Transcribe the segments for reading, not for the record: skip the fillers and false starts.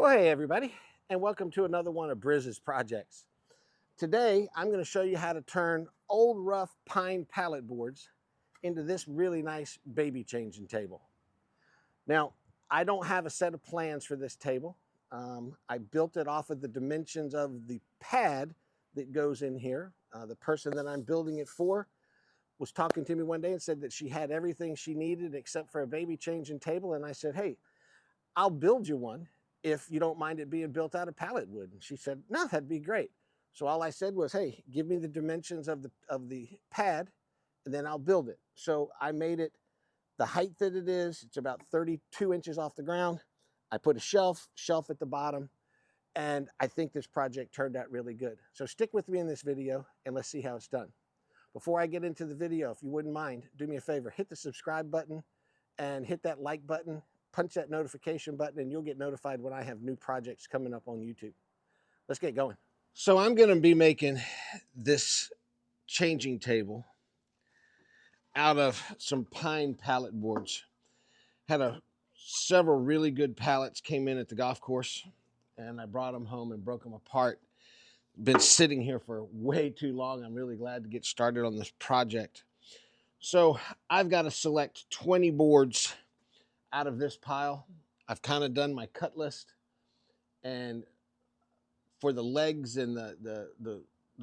Well, hey everybody, and welcome to another one of Briz's projects. Today, I'm going to show you how to turn old rough pine pallet boards into this really nice baby changing table. Now, I don't have a set of plans for this table. I built it off of the dimensions of the pad that goes in here. The person that I'm building it for was talking to me one day and said that she had everything she needed except for a baby changing table. And I said, hey, I'll build you one if you don't mind it being built out of pallet wood. And she said, no, that'd be great. So all I said was, hey, give me the dimensions of the pad and then I'll build it. So I made it the height that it is. It's about 32 inches off the ground. I put a shelf at the bottom, and I think this project turned out really good. So stick with me in this video and let's see how it's done. Before I get into the video, if you wouldn't mind, do me a favor, hit the subscribe button and hit that like button. Punch that notification button and you'll get notified when I have new projects coming up on YouTube. Let's get going. So I'm going to be making this changing table out of some pine pallet boards. Had several really good pallets came in at the golf course, and I brought them home and broke them apart. Been sitting here for way too long. I'm really glad to get started on this project. So I've got to select 20 boards out of this pile. I've kind of done my cut list, and for the legs and the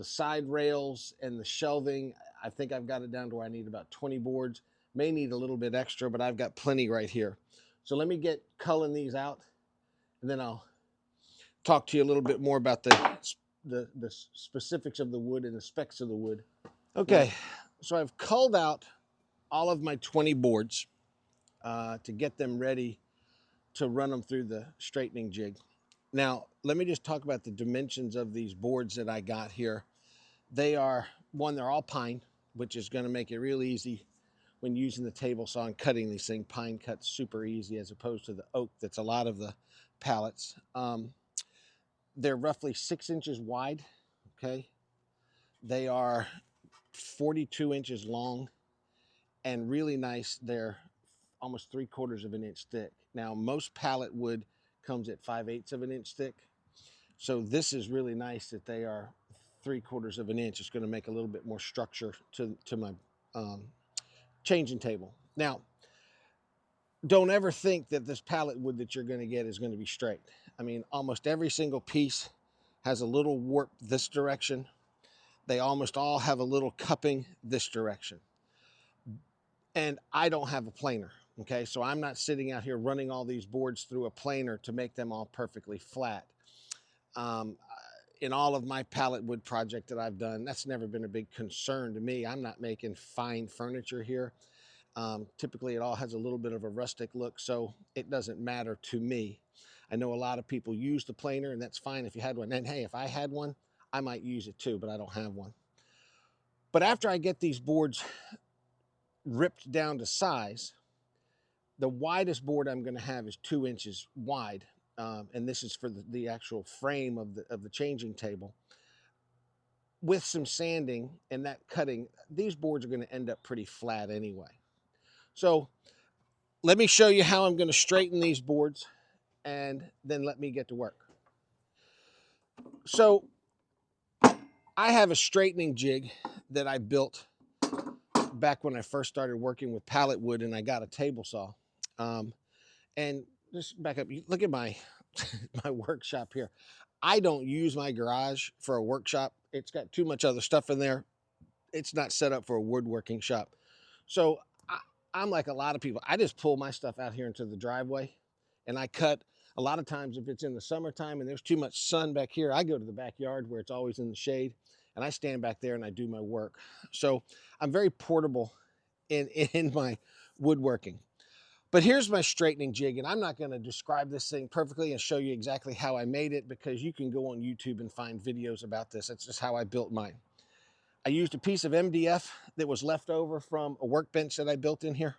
side rails and the shelving, I think I've got it down to where I need about 20 boards. May need a little bit extra, but I've got plenty right here. So let me get culling these out, and then I'll talk to you a little bit more about the specifics of the wood and the specs of the wood. Okay, so I've culled out all of my 20 boards to get them ready to run them through the straightening jig. Now, let me just talk about the dimensions of these boards that I got here. They are, one, they're all pine, which is going to make it real easy when using the table saw and cutting these things. Pine cuts super easy as opposed to the oak that's a lot of the pallets. They're roughly 6 inches wide, okay? They are 42 inches long and really nice. They're almost 3/4 of an inch thick. Now, most pallet wood comes at 5/8 of an inch thick. So this is really nice that they are 3/4 of an inch. It's going to make a little bit more structure to my changing table. Now, don't ever think that this pallet wood that you're going to get is going to be straight. I mean, almost every single piece has a little warp this direction. They almost all have a little cupping this direction. And I don't have a planer, okay? So I'm not sitting out here running all these boards through a planer to make them all perfectly flat. In all of my pallet wood project that I've done, that's never been a big concern to me. I'm not making fine furniture here. Typically, it all has a little bit of a rustic look, so it doesn't matter to me. I know a lot of people use the planer, and that's fine if you had one. And hey, if I had one, I might use it too, but I don't have one. But after I get these boards ripped down to size, the widest board I'm going to have is 2 inches wide. And this is for the actual frame of the changing table. With some sanding and that cutting, these boards are going to end up pretty flat anyway. So let me show you how I'm going to straighten these boards, and then let me get to work. So I have a straightening jig that I built back when I first started working with pallet wood, and I got a table saw. And just back up, look at my my workshop here. I don't use my garage for a workshop. It's got too much other stuff in there. It's not set up for a woodworking shop. So I'm like a lot of people. I just pull my stuff out here into the driveway and I cut. A lot of times if it's in the summertime and there's too much sun back here, I go to the backyard where it's always in the shade, and I stand back there and I do my work. So I'm very portable in my woodworking. But here's my straightening jig, and I'm not going to describe this thing perfectly and show you exactly how I made it, because you can go on YouTube and find videos about this. That's just how I built mine. I used a piece of MDF that was left over from a workbench that I built in here.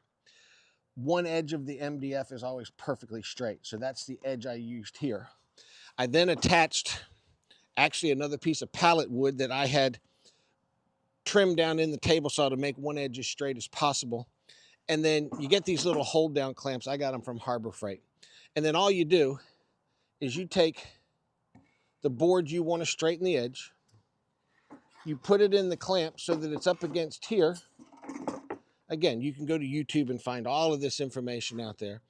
One edge of the MDF is always perfectly straight, so that's the edge I used here. I then attached actually another piece of pallet wood that I had trimmed down in the table saw to make one edge as straight as possible. And then you get these little hold down clamps. I got them from Harbor Freight. And then all you do is you take the board you want to straighten the edge, you put it in the clamp so that it's up against here. Again, you can go to YouTube and find all of this information out there.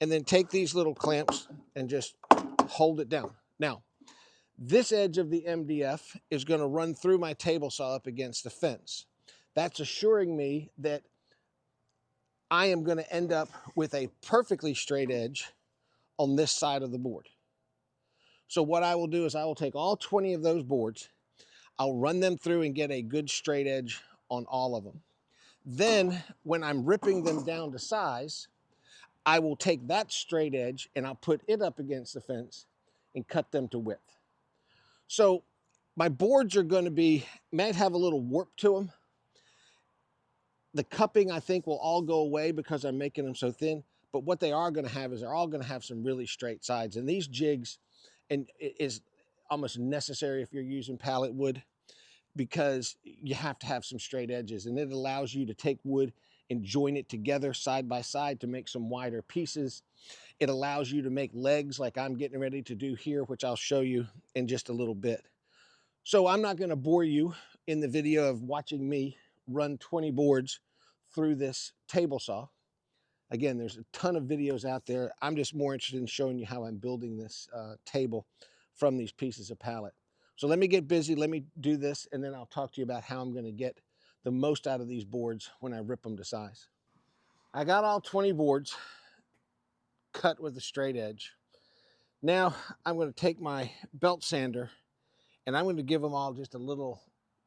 And then take these little clamps and just hold it down. Now, this edge of the MDF is going to run through my table saw up against the fence. That's assuring me that I am going to end up with a perfectly straight edge on this side of the board. So what I will do is I will take all 20 of those boards, I'll run them through and get a good straight edge on all of them. Then when I'm ripping them down to size, I will take that straight edge and I'll put it up against the fence and cut them to width. So my boards are going to might have a little warp to them. The cupping, I think, will all go away because I'm making them so thin. But what they are going to have is they're all going to have some really straight sides. And these jigs is almost necessary if you're using pallet wood, because you have to have some straight edges. And it allows you to take wood and join it together side by side to make some wider pieces. It allows you to make legs like I'm getting ready to do here, which I'll show you in just a little bit. So I'm not going to bore you in the video of watching me run 20 boards through this table saw. Again, there's a ton of videos out there. I'm just more interested in showing you how I'm building this table from these pieces of pallet. So let me get busy, let me do this, and then I'll talk to you about how I'm going to get the most out of these boards when I rip them to size. I got all 20 boards cut with a straight edge. Now I'm going to take my belt sander and I'm going to give them all just a little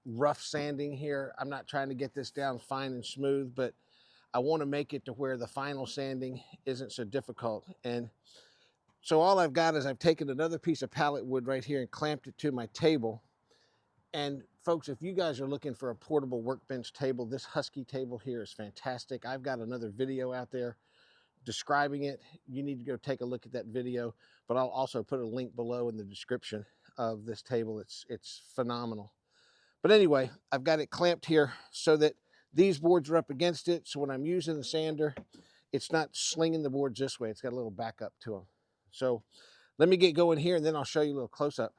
rough sanding here. I'm not trying to get this down fine and smooth, but I want to make it to where the final sanding isn't so difficult. And so all I've got is I've taken another piece of pallet wood right here and clamped it to my table. And folks, if you guys are looking for a portable workbench table, this Husky table here is fantastic. I've got another video out there describing it. You need to go take a look at that video, but I'll also put a link below in the description of this table. It's phenomenal. But anyway, I've got it clamped here so that these boards are up against it. So when I'm using the sander, it's not slinging the boards this way. It's got a little backup to them. So let me get going here and then I'll show you a little close up.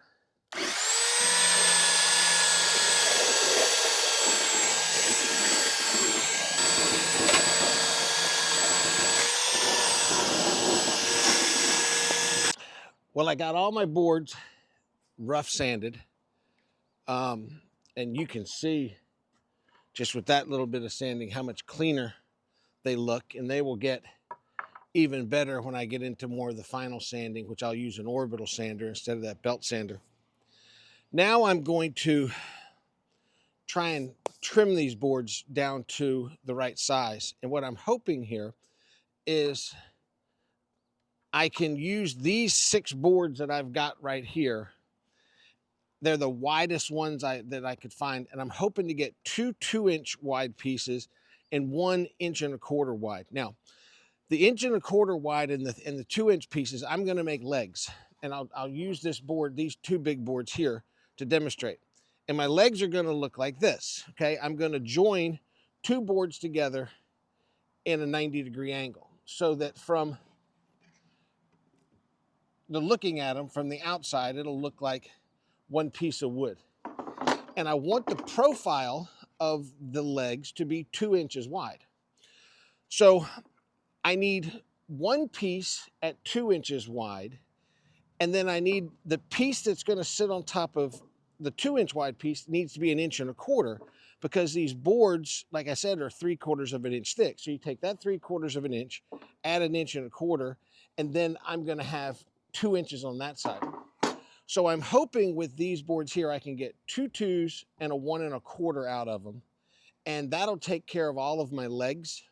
Well, I got all my boards rough sanded. And you can see just with that little bit of sanding how much cleaner they look, and they will get even better when I get into more of the final sanding, which I'll use an orbital sander instead of that belt sander. Now I'm going to try and trim these boards down to the right size. And what I'm hoping here is I can use these 6 boards that I've got right here. They're the widest ones that I could find, and I'm hoping to get 2 2-inch wide pieces and 1 1.25 inch wide. Now, the 1.25 inch wide and the 2-inch pieces, I'm going to make legs, and I'll use this board, these 2 big boards here, to demonstrate. And my legs are going to look like this. Okay, I'm going to join 2 boards together in a 90-degree angle, so that from the looking at them from the outside, it'll look like one piece of wood. And I want the profile of the legs to be 2 inches wide. So I need 1 piece at 2 inches wide, and then I need the piece that's going to sit on top of the 2-inch wide piece needs to be 1.25 inches, because these boards, like I said, are 3/4 inch thick. So you take that 3/4 inch, add 1.25 inches, and then I'm going to have 2 inches on that side. So I'm hoping with these boards here, I can get 2 2s and a 1.25 out of them. And that'll take care of all of my legs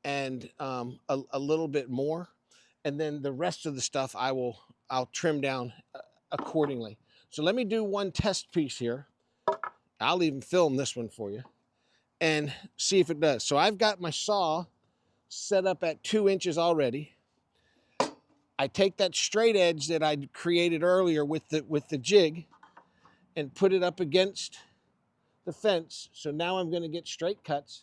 and a little bit more. And then the rest of the stuff I'll trim down accordingly. So let me do one test piece here. I'll even film this one for you and see if it does. So I've got my saw set up at 2 inches already. I take that straight edge that I created earlier with the jig and put it up against the fence. So now I'm going to get straight cuts.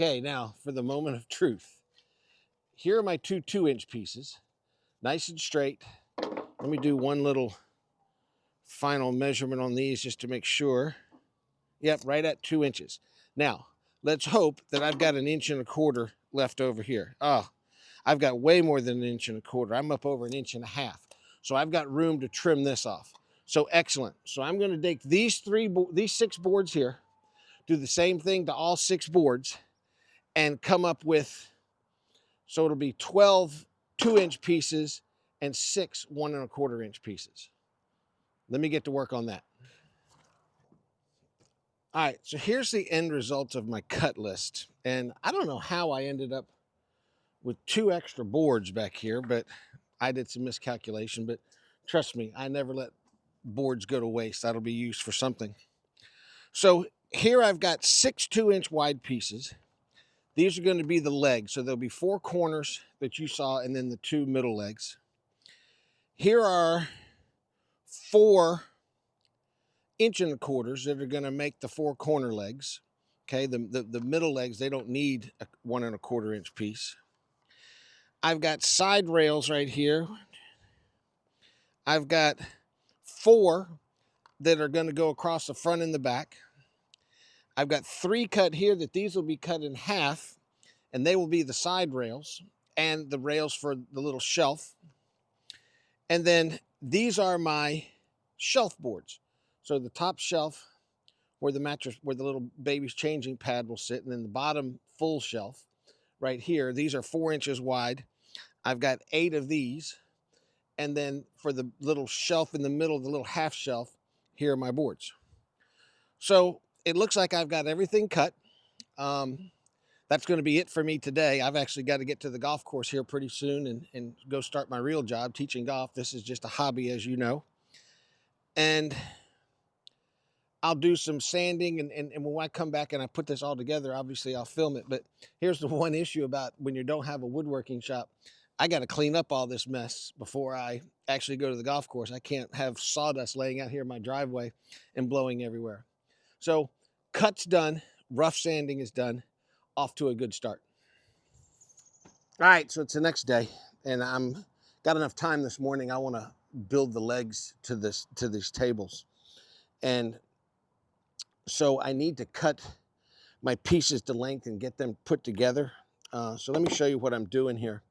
Okay, now for the moment of truth. Here are my two 2-inch pieces, nice and straight. Let me do one little final measurement on these just to make sure. Yep, right at 2 inches. Now, let's hope that I've got 1.25 inches left over here. Oh, I've got way more than 1.25 inches. I'm up over 1.5 inches. So I've got room to trim this off. So excellent. So I'm going to take these 6 boards here, do the same thing to all 6 boards, and come up with, so it'll be 12 2-inch pieces and 6 1.25-inch pieces. Let me get to work on that. All right, so here's the end result of my cut list. And I don't know how I ended up with 2 extra boards back here, but I did some miscalculation. But trust me, I never let boards go to waste. That'll be used for something. So here I've got 6 2-inch wide pieces. These are going to be the legs. So there'll be 4 corners that you saw and then the 2 middle legs. Here are 4 1.25 inches that are going to make the 4 corner legs. Okay, the middle legs, they don't need a 1.25-inch piece. I've got side rails right here. I've got 4 that are going to go across the front and the back. I've got 3 cut here that these will be cut in half, and they will be the side rails and the rails for the little shelf. And then these are my shelf boards. So the top shelf where the mattress, where the little baby's changing pad will sit, and then the bottom full shelf right here. These are 4 inches wide. I've got 8 of these. And then for the little shelf in the middle, the little half shelf, here are my boards. So it looks like I've got everything cut. That's going to be it for me today. I've actually got to get to the golf course here pretty soon and go start my real job teaching golf. This is just a hobby, as you know. And I'll do some sanding, and when I come back and I put this all together, obviously I'll film it. But here's the one issue about when you don't have a woodworking shop. I got to clean up all this mess before I actually go to the golf course. I can't have sawdust laying out here in my driveway and blowing everywhere. So cut's done, rough sanding is done, off to a good start. All right, so it's the next day, and I'm got enough time this morning. I want to build the legs to these tables. And so I need to cut my pieces to length and get them put together. So let me show you what I'm doing here.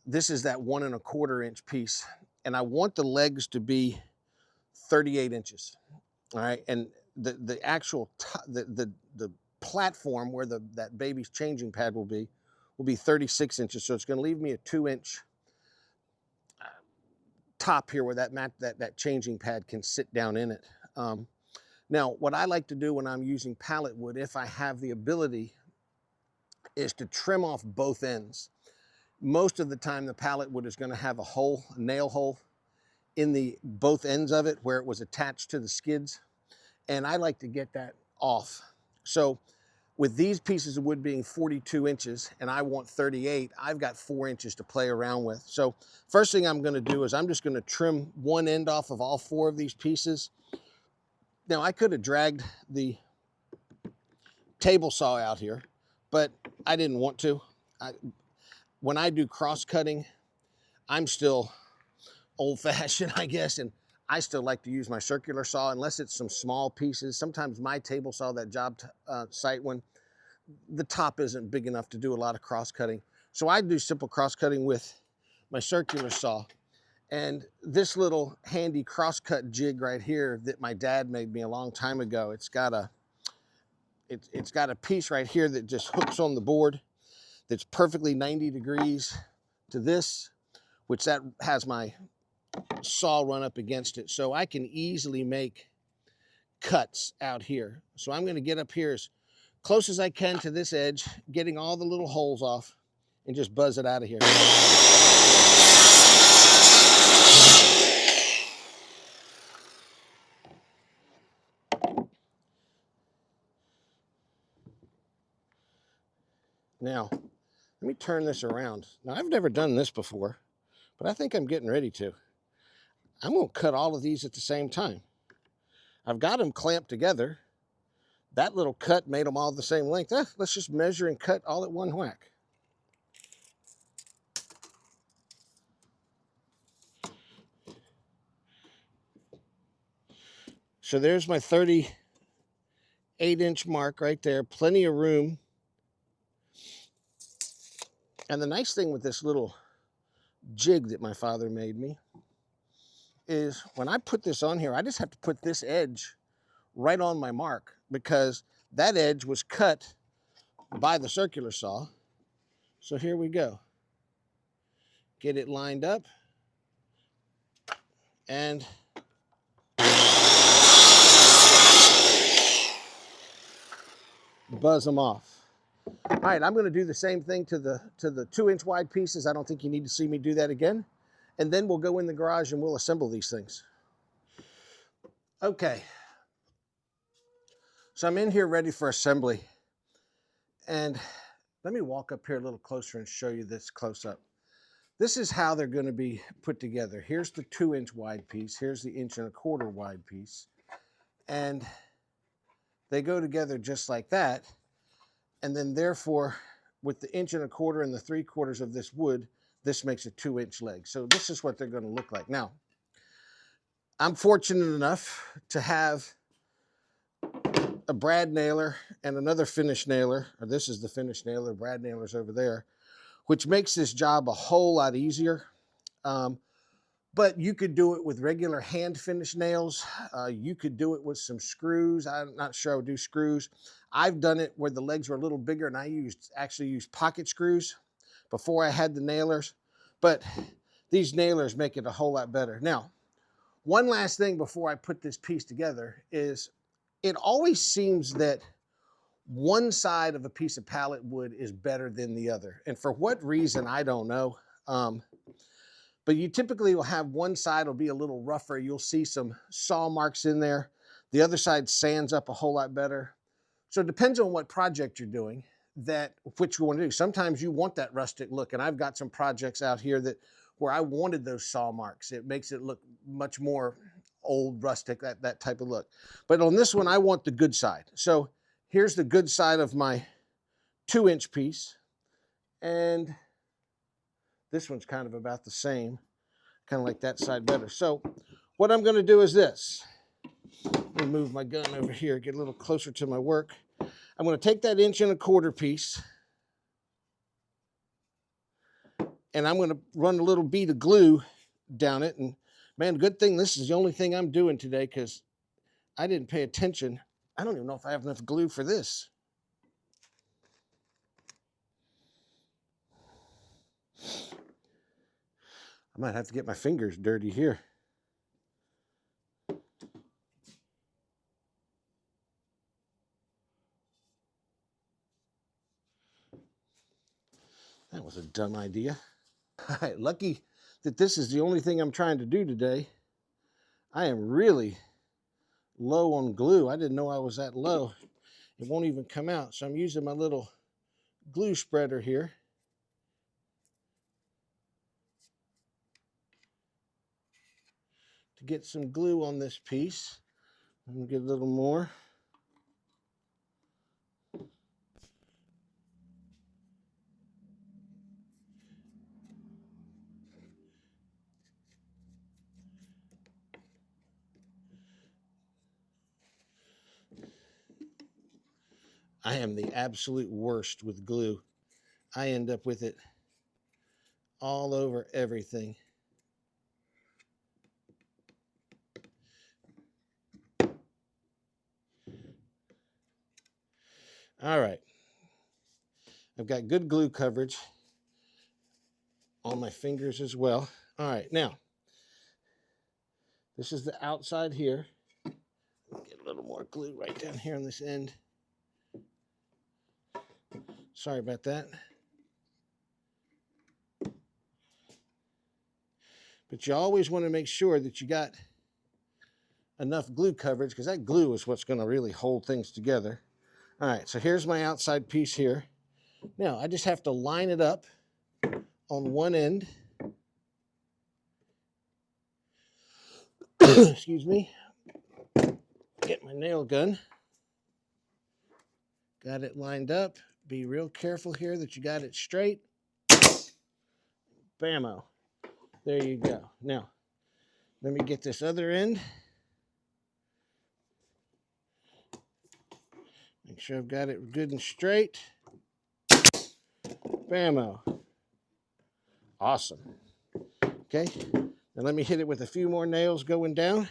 This is that 1.25-inch piece, and I want the legs to be 38 inches. All right, and the actual the platform where that baby's changing pad will be 36 inches. So it's going to leave me a 2-inch top here where that changing pad can sit down in it. Now, what I like to do when I'm using pallet wood, if I have the ability, is to trim off both ends. Most of the time, the pallet wood is going to have a hole, a nail hole, in both ends of it where it was attached to the skids, and I like to get that off. So with these pieces of wood being 42 inches and I want 38, I've got 4 inches to play around with. So first thing I'm going to do is I'm just going to trim one end off of all 4 of these pieces. Now, I could have dragged the table saw out here, but I didn't want to. When I do cross cutting, I'm still old-fashioned, I guess, and I still like to use my circular saw unless it's some small pieces. Sometimes my table saw, that job site one, the top isn't big enough to do a lot of cross cutting. So I do simple cross cutting with my circular saw. And this little handy cross cut jig right here that my dad made me a long time ago, it's got a piece right here that just hooks on the board that's perfectly 90 degrees to this, which that has my saw run up against it. So I can easily make cuts out here. So I'm going to get up here as close as I can to this edge, getting all the little holes off, and just buzz it out of here. Now, let me turn this around. Now, I've never done this before, but I think I'm getting ready to. I'm going to cut all of these at the same time. I've got them clamped together. That little cut made them all the same length. Let's just measure and cut all at one whack. So there's my 38-inch mark right there. Plenty of room. And the nice thing with this little jig that my father made me is when I put this on here, I just have to put this edge right on my mark because that edge was cut by the circular saw. So here we go. Get it lined up and buzz them off. All right, I'm going to do the same thing to the 2-inch wide pieces. I don't think you need to see me do that again. And then we'll go in the garage and we'll assemble these things. Okay. So I'm in here ready for assembly. And let me walk up here a little closer and show you this close up. This is how they're going to be put together. Here's the 2-inch wide piece. Here's the 1.25 inch wide piece. And they go together just like that. And then therefore, with the 1.25 inch and the 3/4 of this wood, this makes a 2-inch leg. So this is what they're going to look like. Now, I'm fortunate enough to have a brad nailer and another finish nailer. Or this is the finish nailer, brad nailer's over there, which makes this job a whole lot easier. But you could do it with regular hand finish nails. You could do it with some screws. I'm not sure I would do screws. I've done it where the legs were a little bigger and I actually used pocket screws before I had the nailers. But these nailers make it a whole lot better. Now, one last thing before I put this piece together is it always seems that one side of a piece of pallet wood is better than the other. And for what reason, I don't know. But you typically will have one side will be a little rougher. You'll see some saw marks in there. The other side sands up a whole lot better. So it depends on what project you're doing, which you want to do. Sometimes you want that rustic look, and I've got some projects out here where I wanted those saw marks. It makes it look much more old, rustic, that type of look. But on this one, I want the good side. So here's the good side of my 2-inch piece. And this one's kind of about the same, kind of like that side better. So what I'm going to do is this. Let me move my gun over here, get a little closer to my work. I'm going to take that 1.25 inch piece and I'm going to run a little bead of glue down it. And man, good thing this is the only thing I'm doing today because I didn't pay attention. I don't even know if I have enough glue for this. I might have to get my fingers dirty here. That was a dumb idea. All right, lucky that this is the only thing I'm trying to do today. I am really low on glue. I didn't know I was that low. It won't even come out. So I'm using my little glue spreader here. To get some glue on this piece. I'm gonna get a little more. I am the absolute worst with glue. I end up with it all over everything. All right. I've got good glue coverage on my fingers as well. All right, now, this is the outside here. Get a little more glue right down here on this end. Sorry about that. But you always want to make sure that you got enough glue coverage because that glue is what's going to really hold things together. All right, so here's my outside piece here. Now, I just have to line it up on one end. Excuse me. Get my nail gun. Got it lined up. Be real careful here that you got it straight. Bammo. There you go. Now, let me get this other end. Make sure I've got it good and straight. Bammo. Awesome. Okay. Now let me hit it with a few more nails going down.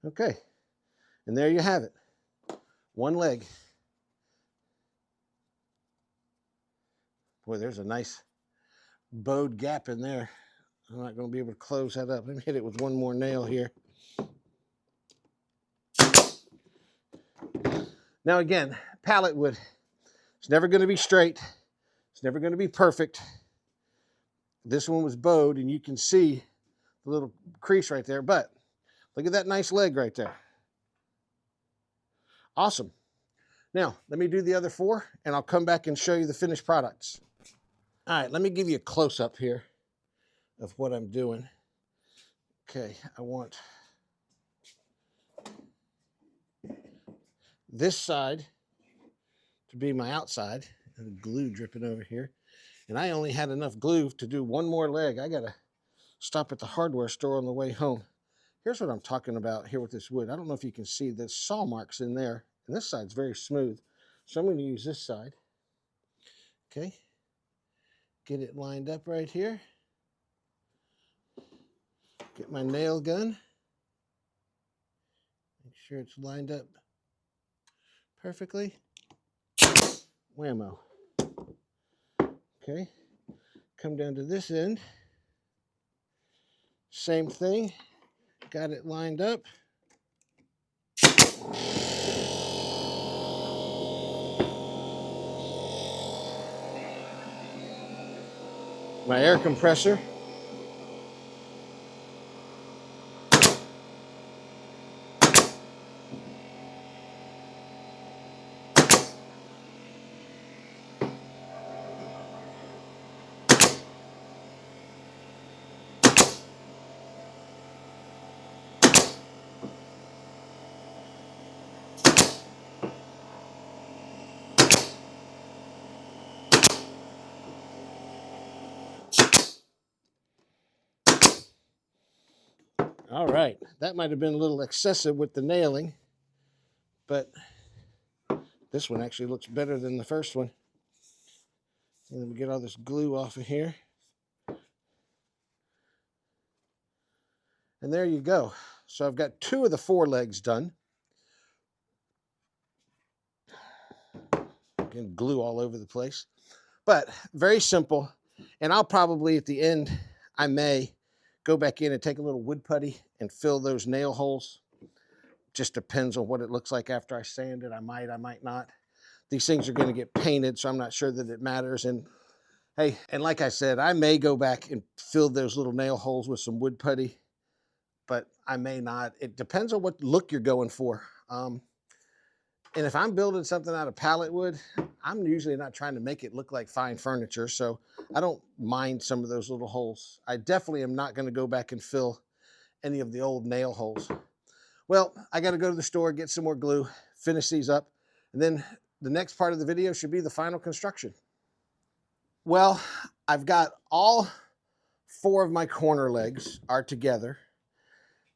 Okay. And there you have it. One leg. Boy, there's a nice bowed gap in there. I'm not going to be able to close that up. Let me hit it with one more nail here. Now again, pallet wood, it's never going to be straight. It's never going to be perfect. This one was bowed, and you can see the little crease right there, but look at that nice leg right there. Awesome. Now, let me do the other four, and I'll come back and show you the finished products. All right, let me give you a close-up here of what I'm doing. Okay, I want this side to be my outside, and the glue dripping over here. And I only had enough glue to do one more leg. I gotta stop at the hardware store on the way home. Here's what I'm talking about here with this wood. I don't know if you can see the saw marks in there, and this side's very smooth. So I'm going to use this side. Okay, get it lined up right here. Get my nail gun. Make sure it's lined up perfectly. Whammo. Okay, come down to this end. Same thing. Got it lined up. My air compressor. All right, that might have been a little excessive with the nailing, but this one actually looks better than the first one. Let me get all this glue off of here. And there you go. So I've got 2 of the 4 legs done. Again, glue all over the place, but very simple. And I'll probably at the end, I may go back in and take a little wood putty and fill those nail holes. Just depends on what it looks like after I sand it. I might not. These things are going to get painted, so I'm not sure that it matters. And hey, and like I said, I may go back and fill those little nail holes with some wood putty, but I may not. It depends on what look you're going for. And if I'm building something out of pallet wood, I'm usually not trying to make it look like fine furniture, so I don't mind some of those little holes. I definitely am not going to go back and fill any of the old nail holes. Well, I got to go to the store, get some more glue, finish these up, and then the next part of the video should be the final construction. Well, I've got all 4 of my corner legs are together.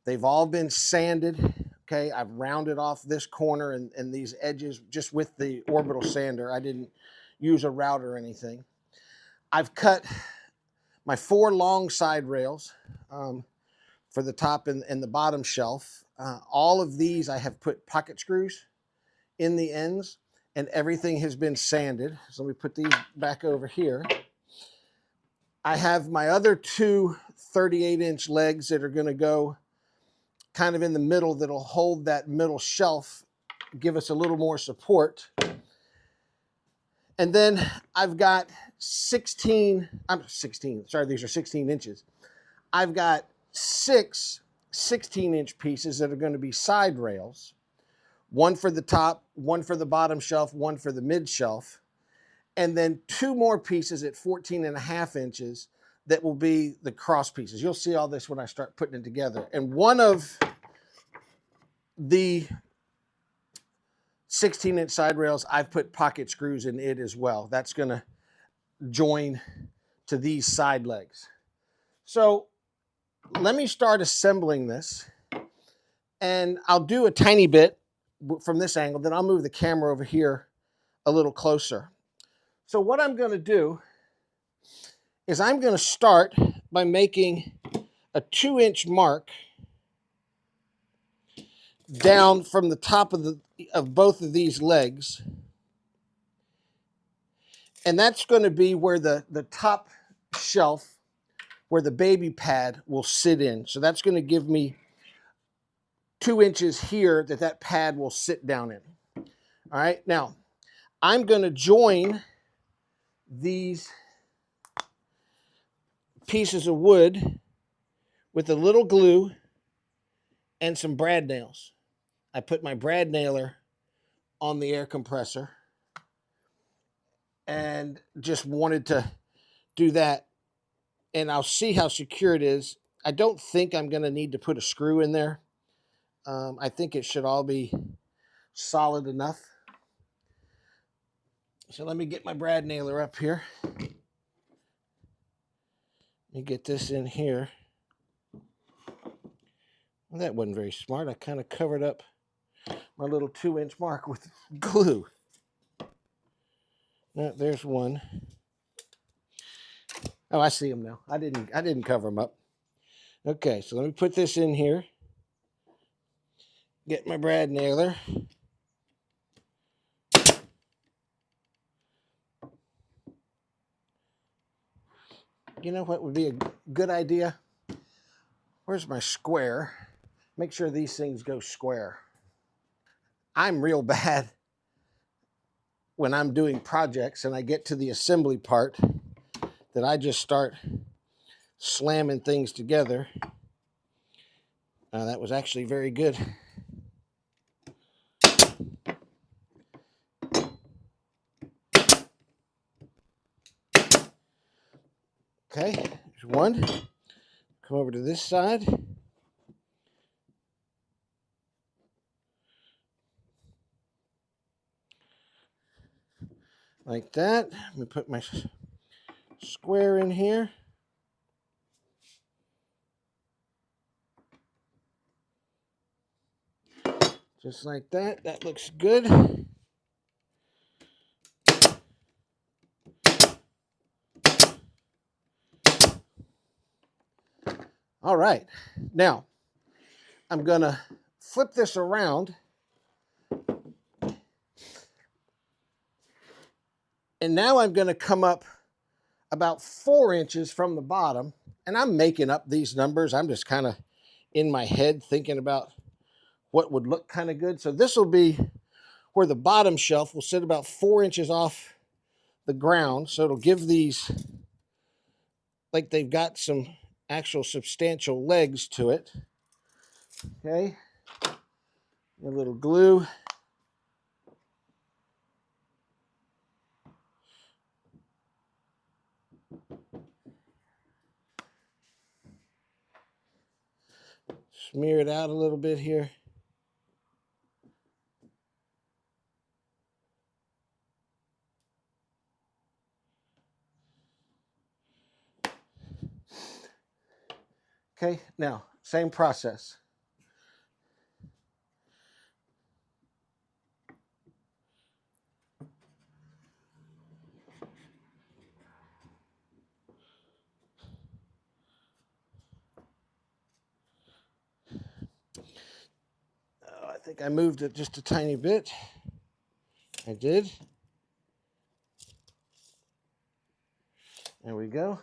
They've all been sanded. Okay, I've rounded off this corner and these edges just with the orbital sander. I didn't use a router or anything. I've cut my 4 long side rails for the top and the bottom shelf. All of these I have put pocket screws in the ends, and everything has been sanded. So let me put these back over here. I have my other 2 38-inch legs that are going to go kind of in the middle that'll hold that middle shelf, give us a little more support. And then I've got 16, sorry, these are 16 inches. I've got 6 16-inch pieces that are going to be side rails, one for the top, one for the bottom shelf, one for the mid shelf, and then 2 more pieces at 14.5 inches that will be the cross pieces. You'll see all this when I start putting it together. And one of the 16-inch side rails, I've put pocket screws in it as well. That's going to join to these side legs. So let me start assembling this, and I'll do a tiny bit from this angle, then I'll move the camera over here a little closer. So what I'm going to do is I'm going to start by making a 2-inch mark down from the top of both of these legs. And that's going to be where the top shelf, where the baby pad will sit in. So that's going to give me 2 inches here that pad will sit down in. All right, now I'm going to join these pieces of wood with a little glue and some brad nails. I put my brad nailer on the air compressor and just wanted to do that. And I'll see how secure it is. I don't think I'm going to need to put a screw in there. I think it should all be solid enough. So let me get my brad nailer up here. Let me get this in here. Well, that wasn't very smart. I kind of covered up my little 2-inch mark with glue. Now, there's one. Oh, I see them now. I didn't cover them up. Okay, so let me put this in here. Get my brad nailer. You know what would be a good idea? Where's my square? Make sure these things go square. I'm real bad when I'm doing projects and I get to the assembly part that I just start slamming things together. That was actually very good. Okay, there's one. Come over to this side. Like that. Let me put my square in here. Just like that. That looks good. All right. Now, I'm going to flip this around. And now I'm going to come up about 4 inches from the bottom. And I'm making up these numbers. I'm just kind of in my head thinking about what would look kind of good. So this will be where the bottom shelf will sit about 4 inches off the ground. So it'll give these, like they've got some actual substantial legs to it. Okay. A little glue. Smear it out a little bit here. Okay, now, same process. I think I moved it just a tiny bit. I did. There we go.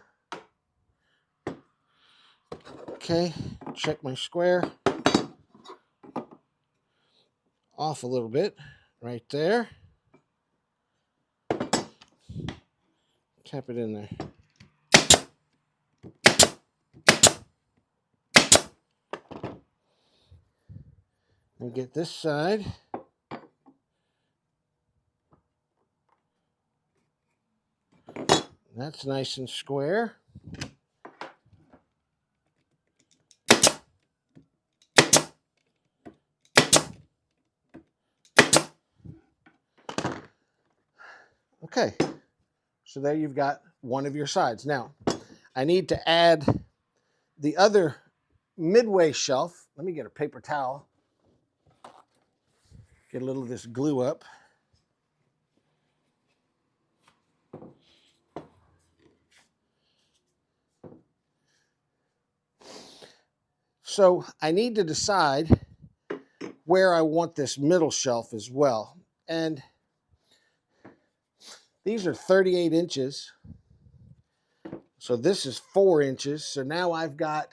Okay, check my square. Off a little bit, right there. Tap it in there. And get this side. That's nice and square. Okay, so there you've got one of your sides. Now, I need to add the other midway shelf. Let me get a paper towel. Get a little of this glue up. So I need to decide where I want this middle shelf as well. And these are 38 inches. So this is 4 inches. So now I've got,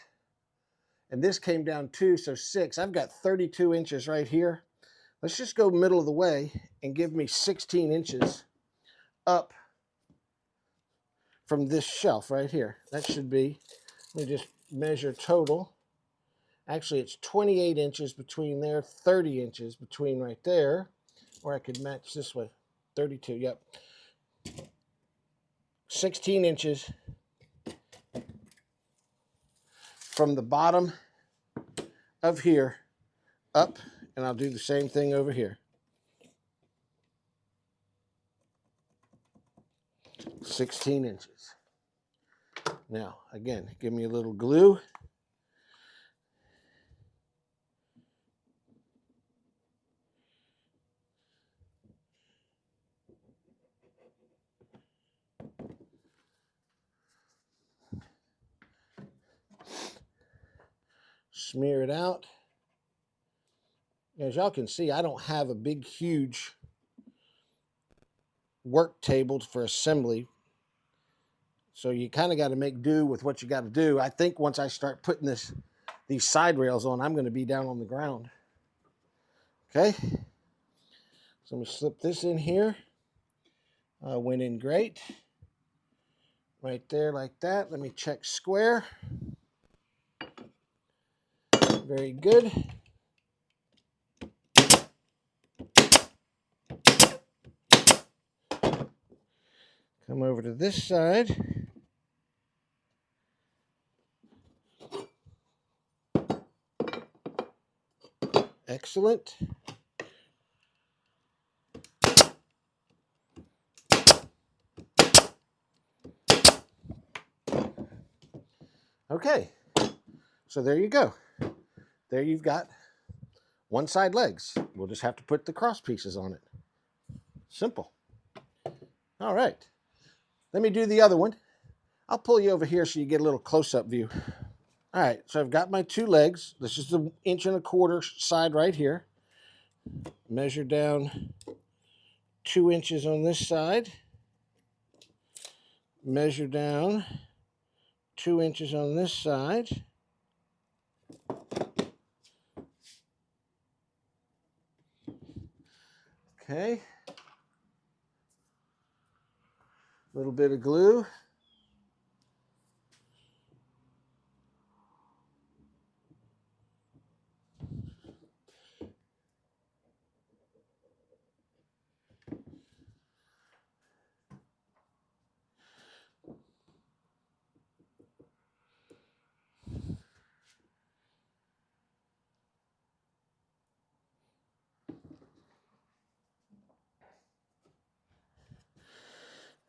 and this came down 2, so 6. I've got 32 inches right here. Let's just go middle of the way and give me 16 inches up from this shelf right here. That should be, let me just measure total. Actually, it's 28 inches between there, 30 inches between right there, or I could match this way. 32, yep. 16 inches from the bottom of here up, and I'll do the same thing over here. 16 inches. Now, again, give me a little glue. Smear it out. As y'all can see, I don't have a big, huge work table for assembly. So you kind of got to make do with what you got to do. I think once I start putting these side rails on, I'm going to be down on the ground. Okay. So I'm going to slip this in here. Went in great. Right there like that. Let me check square. Very good. Come over to this side. Excellent. Okay, so there you go. There you've got one side legs. We'll just have to put the cross pieces on it. Simple. All right, let me do the other one. I'll pull you over here so you get a little close-up view. All right, so I've got my 2 legs. This is the 1.25 inch side right here. Measure down 2 inches on this side. Measure down 2 inches on this side. Okay. A little bit of glue.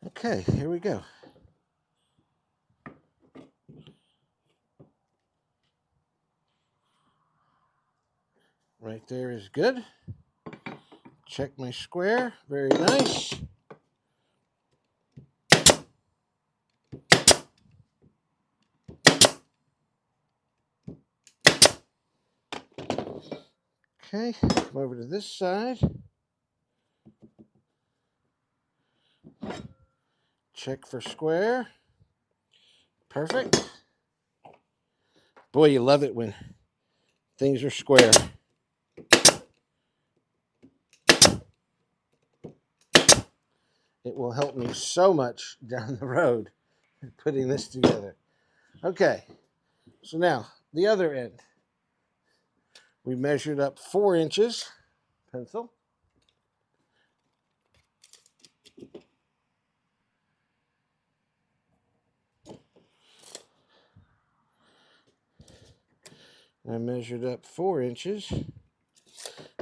Okay, here we go. Right there is good. Check my square. Very nice. Okay, come over to this side. Check for square. Perfect. Boy, you love it when things are square. It will help me so much down the road putting this together. Okay, so now the other end. We measured up 4 inches, pencil. I measured up 4 inches.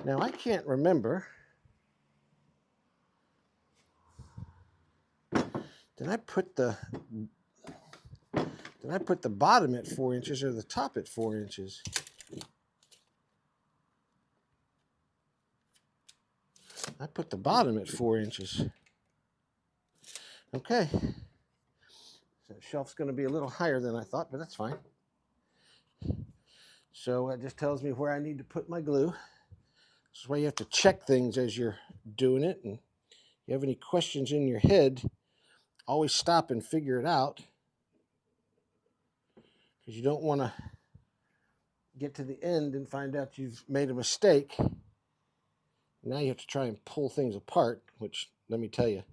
Now I can't remember. Did I put the bottom at 4 inches or the top at 4 inches? I put the bottom at 4 inches. Okay. So the shelf's going to be a little higher than I thought, but that's fine. So it just tells me where I need to put my glue. This is why you have to check things as you're doing it. And if you have any questions in your head, always stop and figure it out. Because you don't want to get to the end and find out you've made a mistake. Now you have to try and pull things apart, which, let me tell you,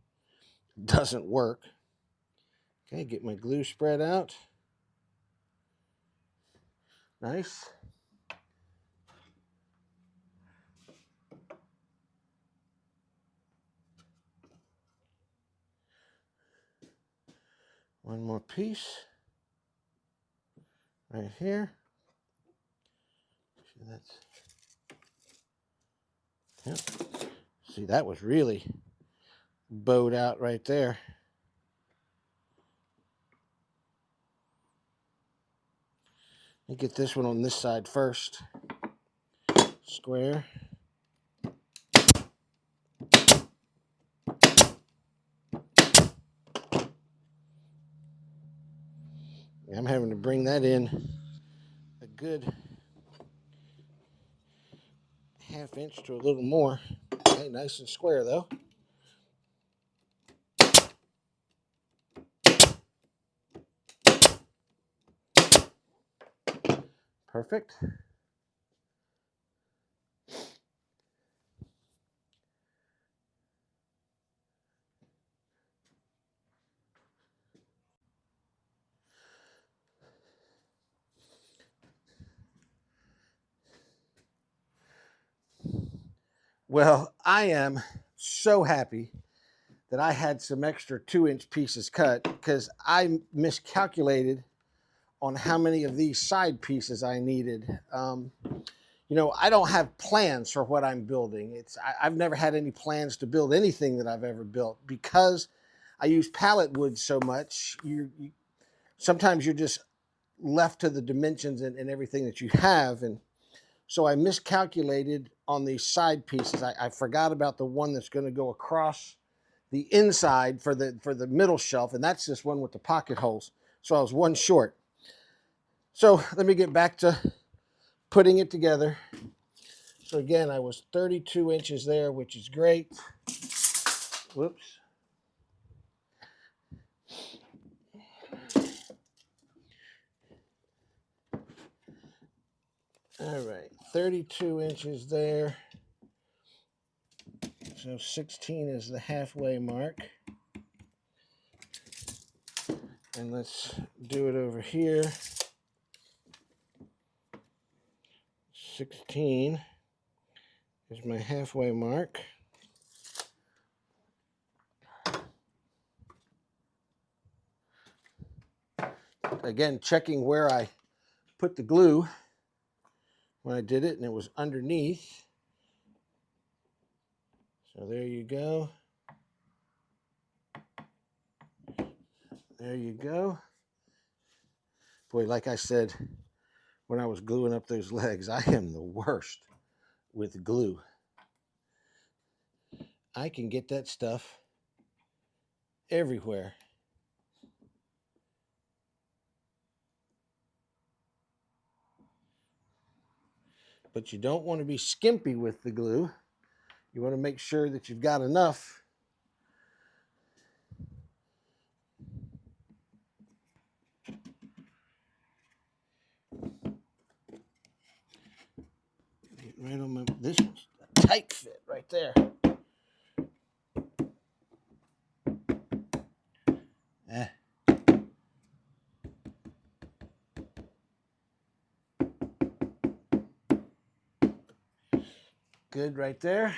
doesn't work. Okay, get my glue spread out. Nice. One more piece right here. Yep. See, that was really bowed out right there. Let me get this one on this side first. Square. I'm having to bring that in a good ½ inch to a little more. Okay, nice and square though. Perfect. Well, I am so happy that I had some extra 2-inch pieces cut because I miscalculated on how many of these side pieces I needed. You know, I don't have plans for what I'm building. I've never had any plans to build anything that I've ever built because I use pallet wood so much. Sometimes you're just left to the dimensions and everything that you have. And so I miscalculated on these side pieces. I forgot about the one that's going to go across the inside for the middle shelf, and that's this one with the pocket holes. So I was one short. So let me get back to putting it together. So again, I was 32 inches there, which is great. Whoops. All right, 32 inches there. So 16 is the halfway mark. And let's do it over here. 16 is my halfway mark. Again, checking where I put the glue when I did it, and it was underneath. So there you go. There you go. Boy, like I said, when I was gluing up those legs, I am the worst with glue. I can get that stuff everywhere. But you don't want to be skimpy with the glue. You want to make sure that you've got enough. Get right on my, this one's a tight fit right there. good right there.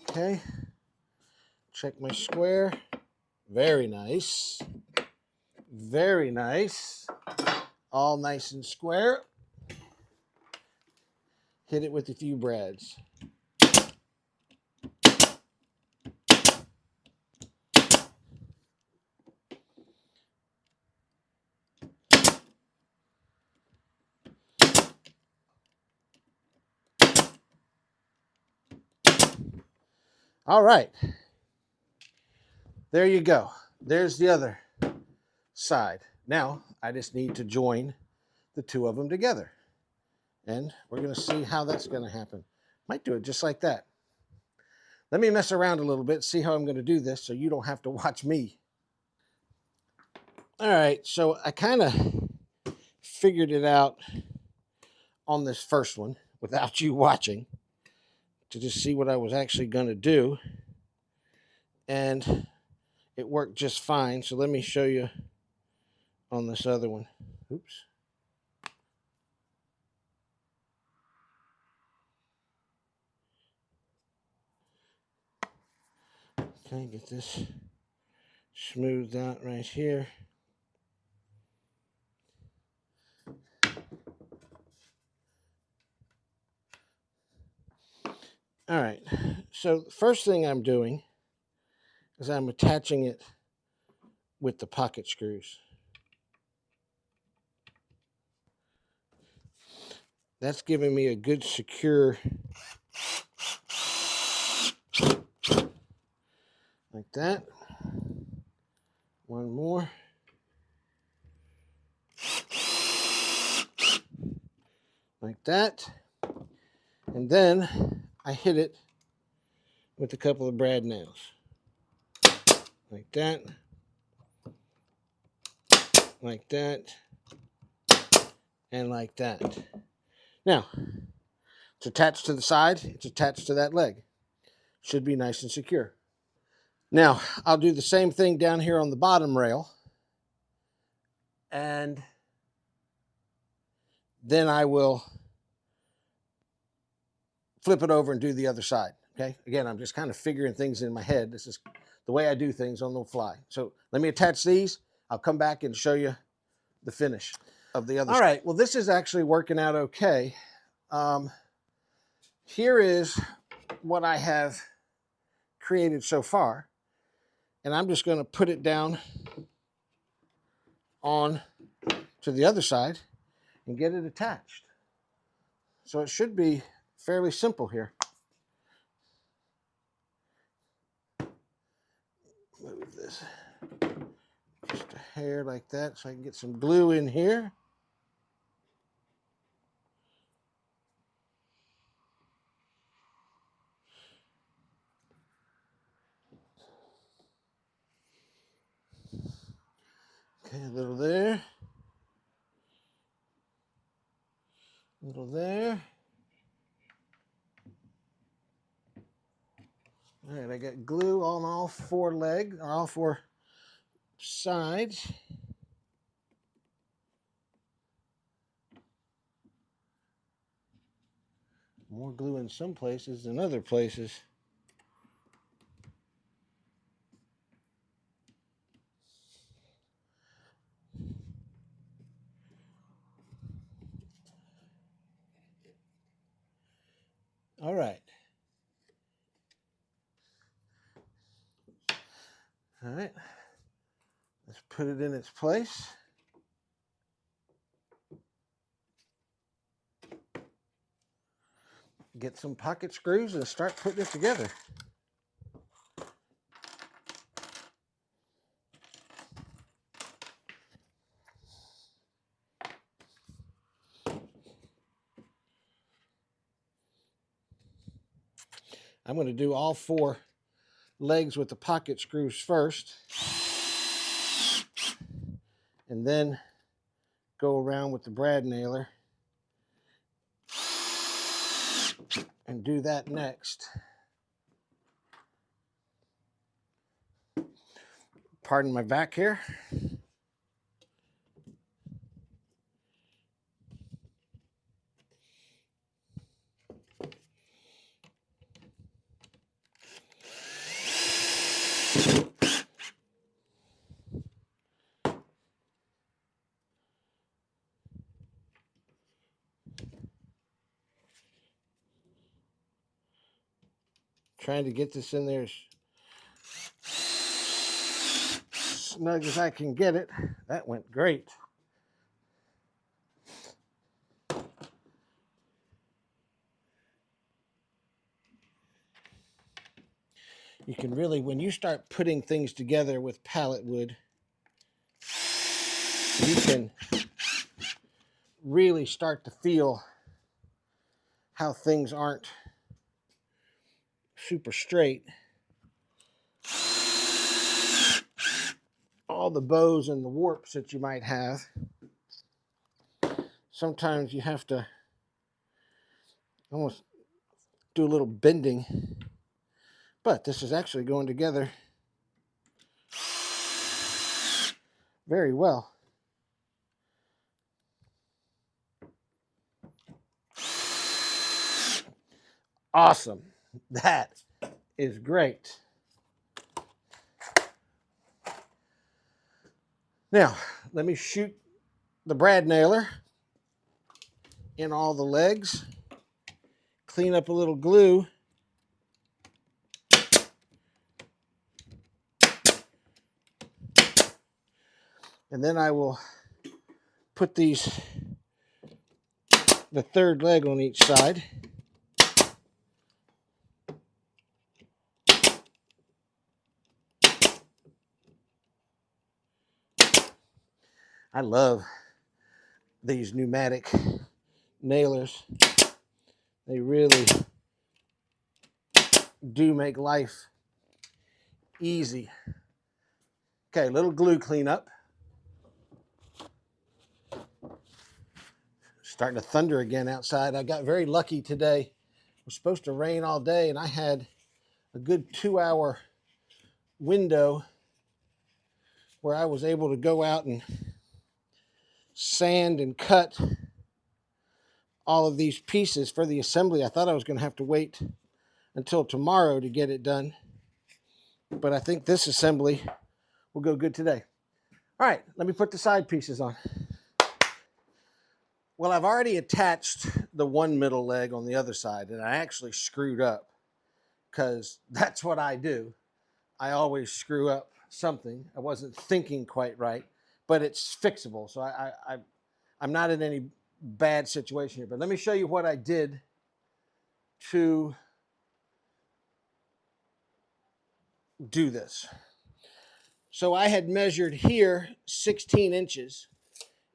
Okay. Check my square. Very nice. Very nice. All nice and square. Hit it with a few brads. All right. There you go. There's the other side. Now, I just need to join the two of them together. And we're going to see how that's going to happen. Might do it just like that. Let me mess around a little bit, see how I'm going to do this so you don't have to watch me. All right, so I kind of figured it out on this first one without you watching to just see what I was actually going to do. And it worked just fine. So let me show you on this other one. Oops. Okay, get this smoothed out right here. All right, so the first thing I'm doing is I'm attaching it with the pocket screws. That's giving me a good secure, like that. One more. Like that. And then I hit it with a couple of brad nails. Like that. Like that. And like that. Now, it's attached to the side. It's attached to that leg. Should be nice and secure. Now, I'll do the same thing down here on the bottom rail. And then I will flip it over and do the other side. Okay. Again, I'm just kind of figuring things in my head. This is the way I do things on the fly. So let me attach these. I'll come back and show you the finish of the other. All right. Well, this is actually working out okay. Here is what I have created so far. And I'm just going to put it down on to the other side and get it attached. So it should be fairly simple here. Move this just a hair like that so I can get some glue in here. Okay, a little there. A little there. All right, I got glue on all four legs, or all four sides. More glue in some places than other places. All right. All right. Let's put it in its place. Get some pocket screws and start putting it together. I'm going to do all four legs with the pocket screws first, and then go around with the brad nailer and do that next. Pardon my back here. trying to get this in there as snug as I can get it. That went great. You can really, when you start putting things together with pallet wood, you can really start to feel how things aren't super straight. All the bows and the warps that you might have, sometimes you have to almost do a little bending, but this is actually going together very well. Awesome. That is great. Now, let me shoot the brad nailer in all the legs, clean up a little glue, and then I will put the third leg on each side. I love these pneumatic nailers. They really do make life easy. Okay, little glue cleanup. Starting to thunder again outside. I got very lucky today. It was supposed to rain all day, and I had a good 2-hour window where I was able to go out and sand and cut all of these pieces for the assembly. I thought I was going to have to wait until tomorrow to get it done, but I think this assembly will go good today. All right, let me put the side pieces on. Well, I've already attached the one middle leg on the other side, and I actually screwed up because that's what I do. I always screw up something. I wasn't thinking quite right, but it's fixable. So I'm not in any bad situation here. But let me show you what I did to do this. So I had measured here 16 inches,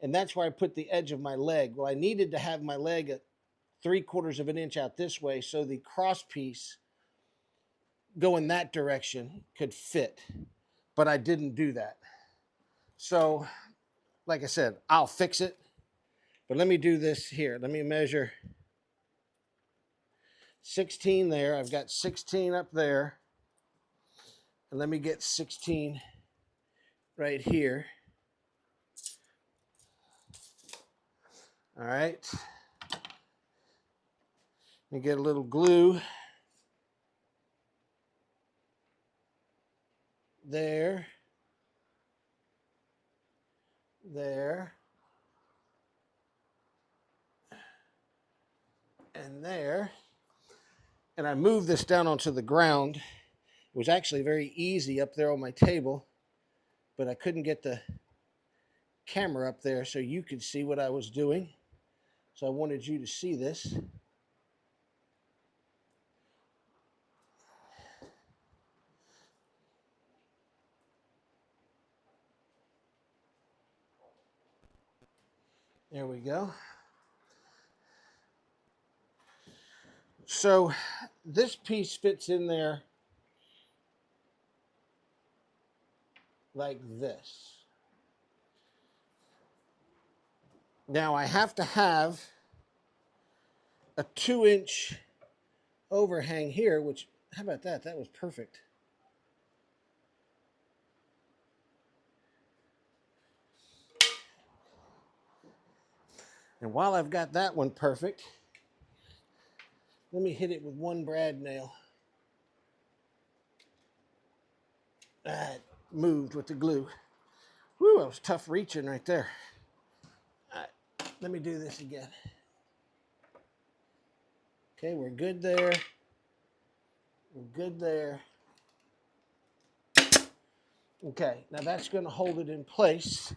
and that's where I put the edge of my leg. Well, I needed to have my leg at 3/4 of an inch out this way so the cross piece going that direction could fit, but I didn't do that. So, like I said, I'll fix it, but let me do this here. Let me measure 16 there. I've got 16 up there, and let me get 16 right here. All right. Let me get a little glue there, there, and there. And I moved this down onto the ground. It was actually very easy up there on my table, but I couldn't get the camera up there so you could see what I was doing. So I wanted you to see this. There we go. So this piece fits in there like this. Now I have to have a 2-inch overhang here, which, how about that? That was perfect. And while I've got that one perfect, let me hit it with one brad nail. That moved with the glue. Whew, that was tough reaching right there. All right, let me do this again. Okay, we're good there. We're good there. Okay, now that's going to hold it in place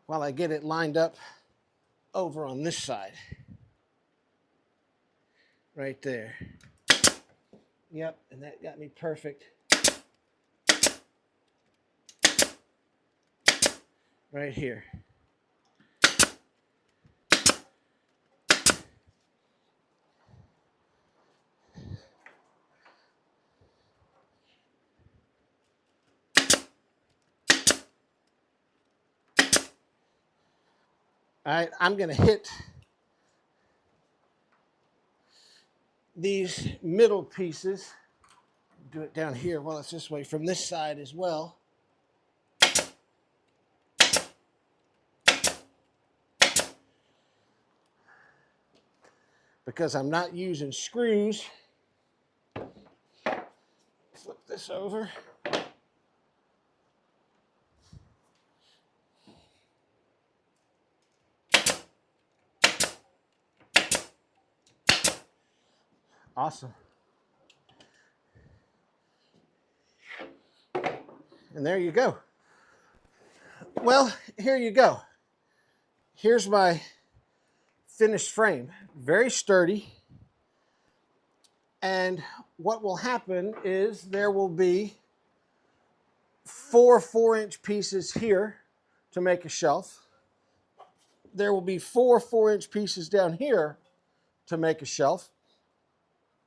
while I get it lined up over on this side. Right there. Yep, and that got me perfect. Right here. All right, I'm going to hit these middle pieces. Do it down here while it's this way from this side as well. Because I'm not using screws. Flip this over. Awesome. And there you go. Well, here you go. Here's my finished frame. Very sturdy. And what will happen is there will be 4 4-inch pieces here to make a shelf. There will be 4 4-inch pieces down here to make a shelf.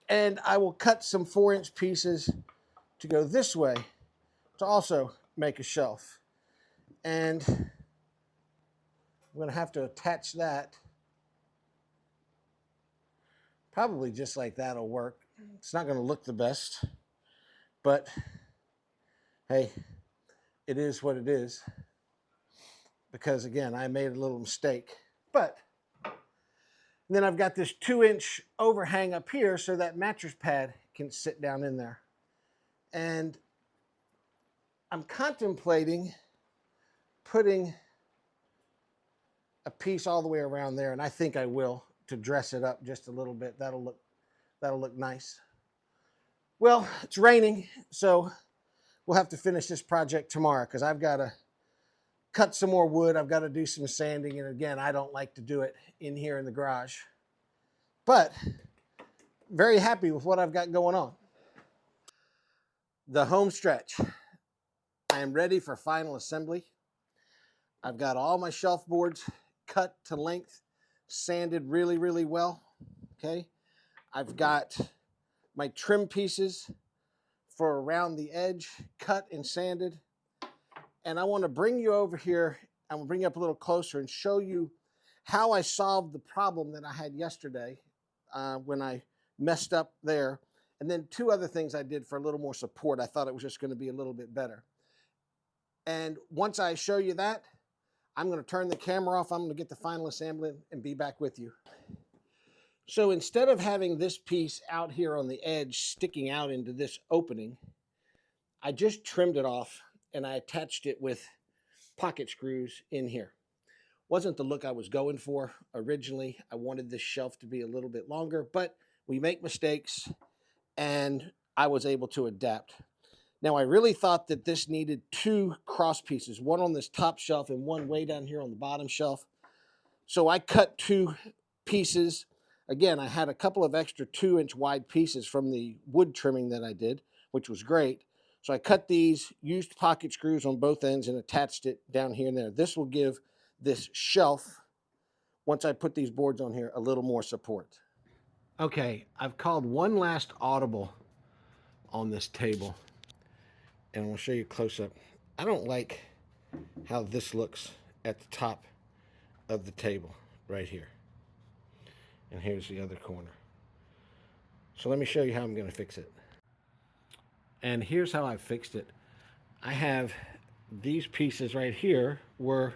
And I will cut some 4-inch pieces to go this way to also make a shelf. And I'm going to have to attach that. Probably just like that'll work. It's not going to look the best, but hey, it is what it is. Because again, I made a little mistake. But then I've got this 2-inch overhang up here so that mattress pad can sit down in there. And I'm contemplating putting a piece all the way around there, and I think I will, to dress it up just a little bit. That'll look nice. Well, it's raining, so we'll have to finish this project tomorrow because I've got to cut some more wood. I've got to do some sanding, and again, I don't like to do it in here in the garage. But very happy with what I've got going on. The home stretch. I am ready for final assembly. I've got all my shelf boards cut to length, sanded really, really well. Okay. I've got my trim pieces for around the edge cut and sanded. And I want to bring you over here. I'm going to bring you up a little closer and show you how I solved the problem that I had yesterday when I messed up there. And then 2 other things I did for a little more support. I thought it was just going to be a little bit better. And once I show you that, I'm going to turn the camera off. I'm going to get the final assembly and be back with you. So instead of having this piece out here on the edge sticking out into this opening, I just trimmed it off and I attached it with pocket screws in here. Wasn't the look I was going for originally. I wanted this shelf to be a little bit longer, but we make mistakes and I was able to adapt. Now, I really thought that this needed 2 cross pieces, one on this top shelf and one way down here on the bottom shelf. So I cut 2 pieces. Again, I had a couple of extra 2-inch wide pieces from the wood trimming that I did, which was great. So I cut these, used pocket screws on both ends and attached it down here and there. This will give this shelf, once I put these boards on here, a little more support. Okay, I've called one last audible on this table. And I'll show you close up. I don't like how this looks at the top of the table right here. And here's the other corner. So let me show you how I'm going to fix it. And here's how I fixed it. I have these pieces right here were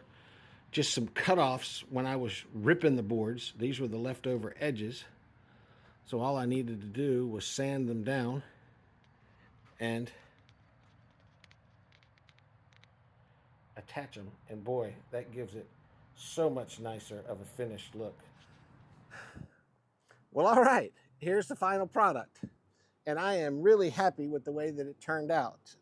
just some cutoffs when I was ripping the boards. These were the leftover edges. So all I needed to do was sand them down and attach them, and boy, that gives it so much nicer of a finished look. Well, all right, here's the final product. And I am really happy with the way that it turned out.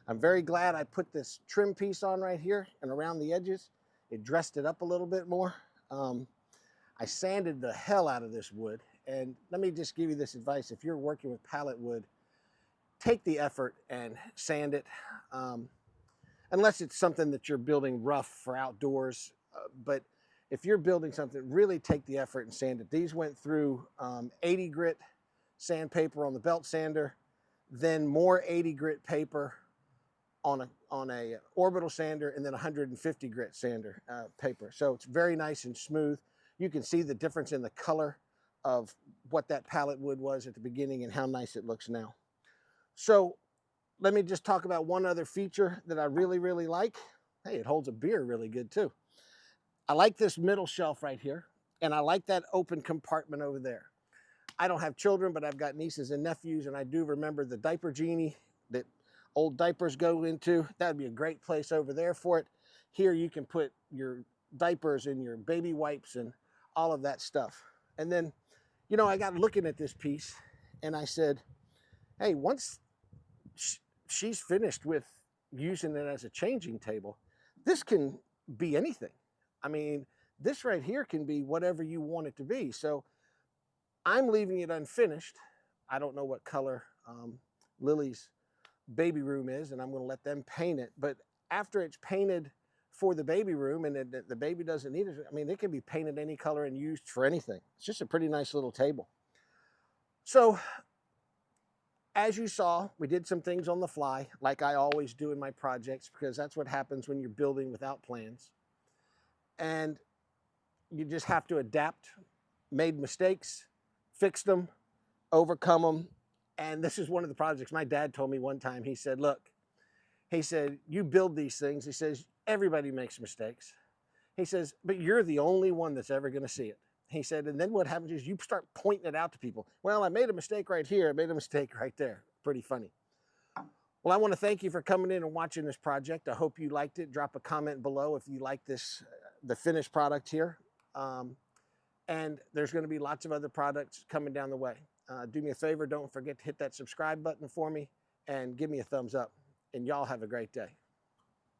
I'm very glad I put this trim piece on right here and around the edges. It dressed it up a little bit more. I sanded the hell out of this wood. And let me just give you this advice. If you're working with pallet wood, take the effort and sand it. Unless it's something that you're building rough for outdoors. But if you're building something, really take the effort and sand it. These went through 80 grit sandpaper on the belt sander, then more 80 grit paper on a orbital sander, and then 150 grit sander paper. So it's very nice and smooth. You can see the difference in the color of what that pallet wood was at the beginning and how nice it looks now. So let me just talk about one other feature that I really, really like. Hey, it holds a beer really good too. I like this middle shelf right here, and I like that open compartment over there. I don't have children, but I've got nieces and nephews, and I do remember the diaper genie that old diapers go into. That would be a great place over there for it. Here you can put your diapers and your baby wipes and all of that stuff. And then, you know, I got looking at this piece, and I said, hey, once she's finished with using it as a changing table, this can be anything. I mean, this right here can be whatever you want it to be. So I'm leaving it unfinished. I don't know what color Lily's baby room is, and I'm going to let them paint it. But after it's painted for the baby room and the baby doesn't need it, I mean, it can be painted any color and used for anything. It's just a pretty nice little table. So as you saw, we did some things on the fly, like I always do in my projects, because that's what happens when you're building without plans. And you just have to adapt. Made mistakes, fixed them, overcome them. And this is one of the projects my dad told me one time. He said, look, he said, you build these things. He says, everybody makes mistakes. He says, but you're the only one that's ever going to see it. He said, and then what happens is you start pointing it out to people. Well, I made a mistake right here. I made a mistake right there. Pretty funny. Well, I want to thank you for coming in and watching this project. I hope you liked it. Drop a comment below if you like this, the finished product here. And there's going to be lots of other products coming down the way. Do me a favor, don't forget to hit that subscribe button for me and give me a thumbs up. And y'all have a great day.